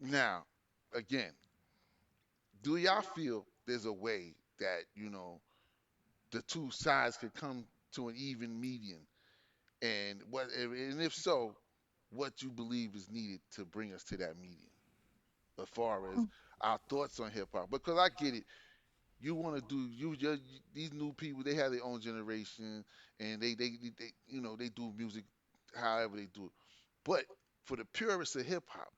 Now, again, do y'all feel there's a way that the two sides could come to an even median, and if so, what you believe is needed to bring us to that median, as far as our thoughts on hip hop? Because I get it, you want to do these new people, they have their own generation, and they they do music however they do it. But for the purists of hip hop,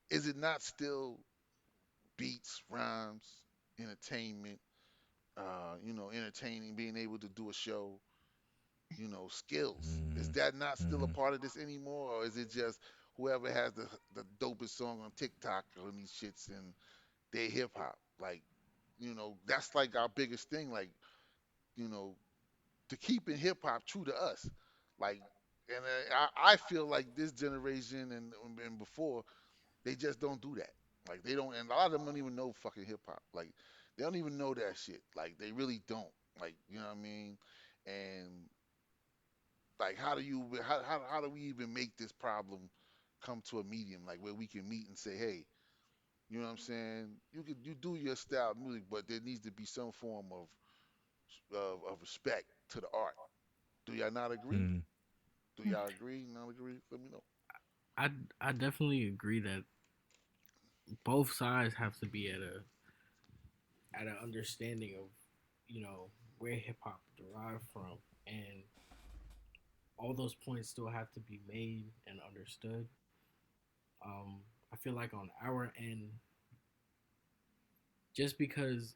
is it not still beats, rhymes, entertainment, entertaining, being able to do a show, skills? Is that not still a Mm-hmm. part of this anymore, or is it just whoever has the dopest song on TikTok on these shits and they hip hop? Like, that's like our biggest thing. Like, you know, to keeping hip hop true to us. Like, and I feel like this generation and before, they just don't do that. Like, they don't, and a lot of them don't even know fucking hip hop. Like, they don't even know that shit. Like, they really don't. Like, you know what I mean? And like, how do we even make this problem come to a medium, like where we can meet and say, hey, you know what I'm saying? You do your style of music, but there needs to be some form of respect to the art. Do y'all not agree? Mm. Do y'all agree? Not agree? Let me know. I I definitely agree that both sides have to be at an understanding of where hip hop derived from, and all those points still have to be made and understood. I feel like on our end, just because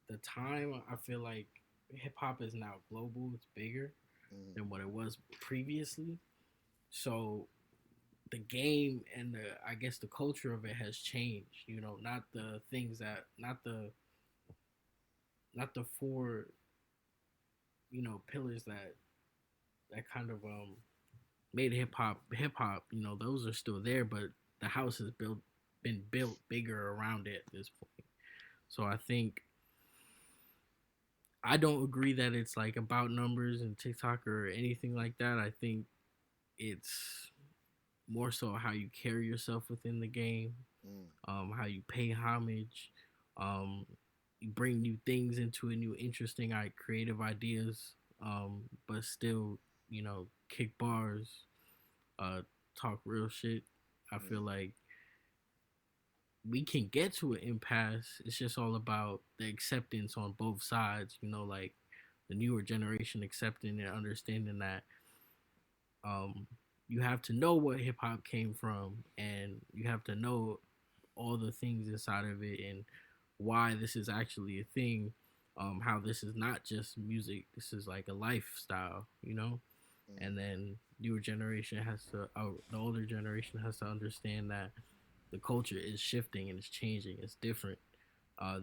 the time, I feel like hip hop is now global. It's bigger Mm-hmm. than what it was previously. So the game and the I guess the culture of it has changed. Not the things that not the four pillars that kind of made hip hop. Those are still there, but the house has been built bigger around it at this point. So I think I don't agree that it's like about numbers and TikTok or anything like that. I think it's more so how you carry yourself within the game, Mm. how you pay homage, um, you bring new things into it, new interesting, creative ideas, but still, kick bars, uh, talk real shit. I feel Mm. like we can get to an impasse. It's just all about the acceptance on both sides. Like the newer generation accepting and understanding that um, you have to know what hip hop came from, and you have to know all the things inside of it, and why this is actually a thing. How this is not just music. This is like a lifestyle. Mm. And then newer generation has to, the older generation has to understand that the culture is shifting and it's changing. It's different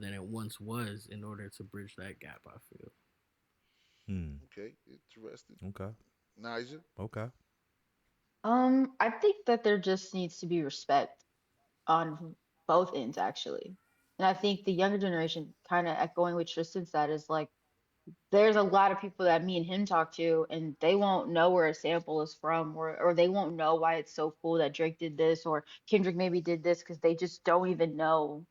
than it once was in order to bridge that gap. I feel. Mm. Okay, interesting. Okay. Nigel. Okay. I think that there just needs to be respect on both ends, actually. And I think the younger generation, kind of echoing what Tristan said, is like there's a lot of people that me and him talk to, and they won't know where a sample is from, or they won't know why it's so cool that Drake did this or Kendrick maybe did this because they just don't even know.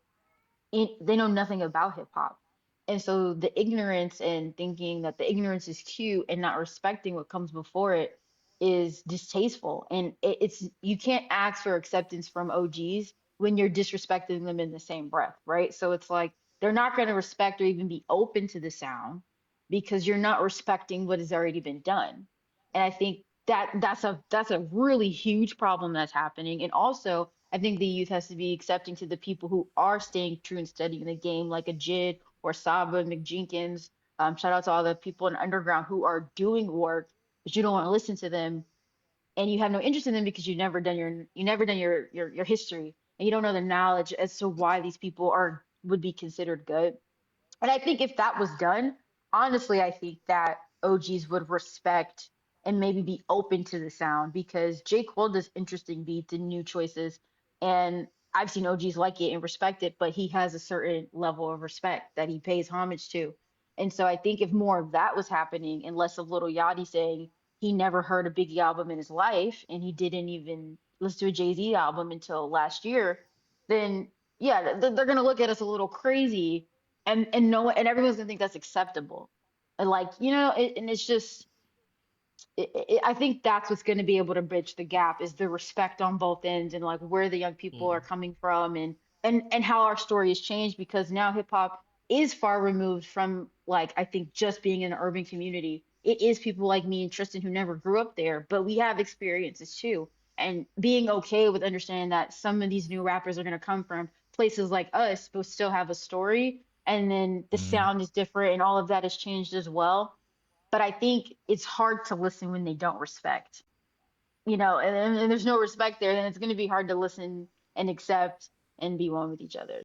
They know nothing about hip hop. And so the ignorance and thinking that the ignorance is cute and not respecting what comes before it is distasteful. And it's you can't ask for acceptance from OGs when you're disrespecting them in the same breath, right? So it's like they're not going to respect or even be open to the sound because you're not respecting what has already been done. And I think that that's a really huge problem that's happening. And also, I think the youth has to be accepting to the people who are staying true and steady in the game, like a Jid or Saba McJenkins. Shout out to all the people in underground who are doing work, but you don't want to listen to them, and you have no interest in them because you never done your history, and you don't know the knowledge as to why these people are would be considered good. And I think if that was done, honestly, I think that OGs would respect and maybe be open to the sound because J. Cole does interesting beats and new choices. And I've seen OGs like it and respect it, but he has a certain level of respect that he pays homage to. And so I think if more of that was happening and less of Little Yachty saying he never heard a Biggie album in his life and he didn't even listen to a Jay-Z album until last year, then yeah, they're gonna look at us a little crazy, and no, and everyone's gonna think that's acceptable, and like and it's just I think that's what's going to be able to bridge the gap is the respect on both ends and like where the young people are Mm. coming from and how our story has changed because now hip hop is far removed from like I think just being in an urban community. It is people like me and Tristan who never grew up there, but we have experiences too. And being okay with understanding that some of these new rappers are going to come from places like us, but still have a story. And then the Mm. sound is different and all of that has changed as well, but I think it's hard to listen when they don't respect, and there's no respect there, then it's going to be hard to listen and accept and be one with each other.